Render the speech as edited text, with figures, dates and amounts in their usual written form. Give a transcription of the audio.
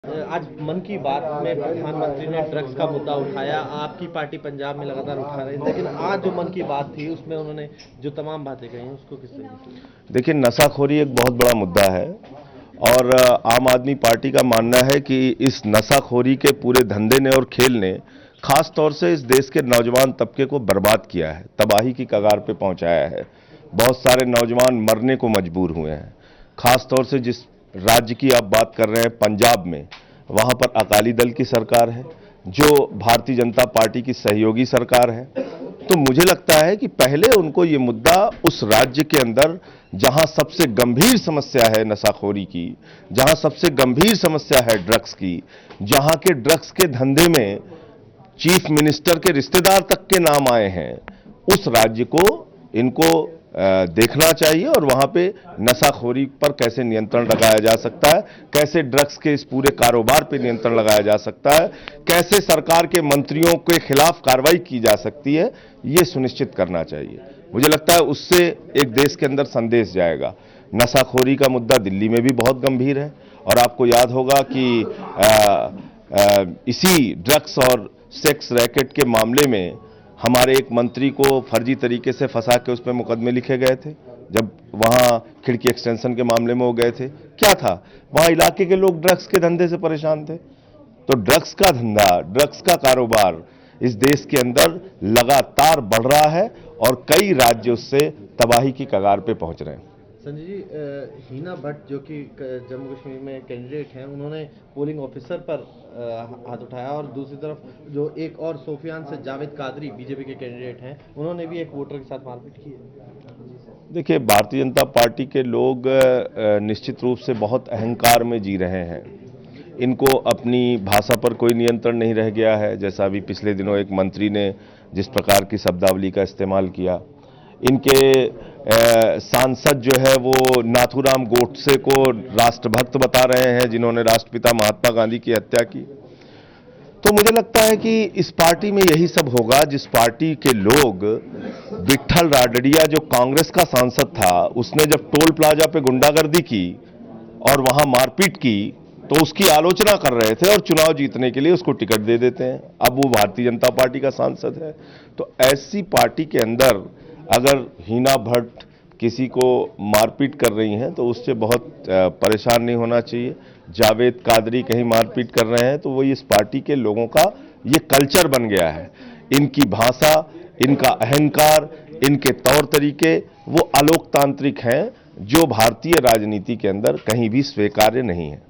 आज मन की बात में प्रधानमंत्री ने ड्रग्स का मुद्दा उठाया। आपकी पार्टी पंजाब में लगातार उठा रही है, लेकिन आज जो मन की बात थी उसमें उन्होंने जो तमाम बातें कही उसको किस तरीके से? देखिए, नशाखोरी एक बहुत बड़ा मुद्दा है और आम आदमी पार्टी का मानना है कि इस नशाखोरी के पूरे धंधे ने और खेल ने खास तौर से इस देश के नौजवान तबके को बर्बाद किया है, तबाही की कगार पे पहुंचाया है। बहुत सारे नौजवान मरने को मजबूर हुए हैं। खास तौर से जिस राज्य की आप बात कर रहे हैं पंजाब में, वहां पर अकाली दल की सरकार है जो भारतीय जनता पार्टी की सहयोगी सरकार है। तो मुझे लगता है कि पहले उनको ये मुद्दा उस राज्य के अंदर जहां सबसे गंभीर समस्या है नशाखोरी की, जहां सबसे गंभीर समस्या है ड्रग्स की, जहां के ड्रग्स के धंधे में चीफ मिनिस्टर के रिश्तेदार तक के नाम आए हैं, उस राज्य को इनको देखना चाहिए और वहां पे नशाखोरी पर कैसे नियंत्रण लगाया जा सकता है, कैसे ड्रग्स के इस पूरे कारोबार पे नियंत्रण लगाया जा सकता है, कैसे सरकार के मंत्रियों के खिलाफ कार्रवाई की जा सकती है, ये सुनिश्चित करना चाहिए। मुझे लगता है उससे एक देश के अंदर संदेश जाएगा। नशाखोरी का मुद्दा दिल्ली में भी बहुत गंभीर है और आपको याद होगा कि इसी ड्रग्स और सेक्स रैकेट के मामले में हमारे एक मंत्री को फर्जी तरीके से फंसा के उस पर मुकदमे लिखे गए थे। जब वहां खिड़की एक्सटेंशन के मामले में वो गए थे, क्या था, वहां इलाके के लोग ड्रग्स के धंधे से परेशान थे। तो ड्रग्स का धंधा, ड्रग्स का कारोबार इस देश के अंदर लगातार बढ़ रहा है और कई राज्य उससे तबाही की कगार पे पहुंच रहे हैं। संजय जी, हिना भट्ट जो कि जम्मू कश्मीर में कैंडिडेट हैं, उन्होंने पोलिंग ऑफिसर पर हाथ उठाया और दूसरी तरफ जो एक और सोफियान से जावेद कादरी बीजेपी के कैंडिडेट हैं, उन्होंने भी एक वोटर के साथ मारपीट की है। देखिए, भारतीय जनता पार्टी के लोग निश्चित रूप से बहुत अहंकार में जी रहे हैं। इनको अपनी भाषा पर कोई नियंत्रण नहीं रह गया है। जैसा अभी पिछले दिनों एक मंत्री ने जिस प्रकार की शब्दावली का इस्तेमाल किया, इनके सांसद जो है वो नाथूराम गोडसे को राष्ट्रभक्त बता रहे हैं, जिन्होंने राष्ट्रपिता महात्मा गांधी की हत्या की। तो मुझे लगता है कि इस पार्टी में यही सब होगा जिस पार्टी के लोग, विट्ठल राडडिया जो कांग्रेस का सांसद था, उसने जब टोल प्लाजा पे गुंडागर्दी की और वहां मारपीट की तो उसकी आलोचना कर रहे थे और चुनाव जीतने के लिए उसको टिकट दे देते हैं। अब वो भारतीय जनता पार्टी का सांसद है। तो ऐसी पार्टी के अंदर अगर हिना भट्ट किसी को मारपीट कर रही हैं तो उससे बहुत परेशान नहीं होना चाहिए। जावेद कादरी कहीं मारपीट कर रहे हैं तो वो इस पार्टी के लोगों का ये कल्चर बन गया है। इनकी भाषा, इनका अहंकार, इनके तौर तरीके वो अलोकतांत्रिक हैं जो भारतीय राजनीति के अंदर कहीं भी स्वीकार्य नहीं है।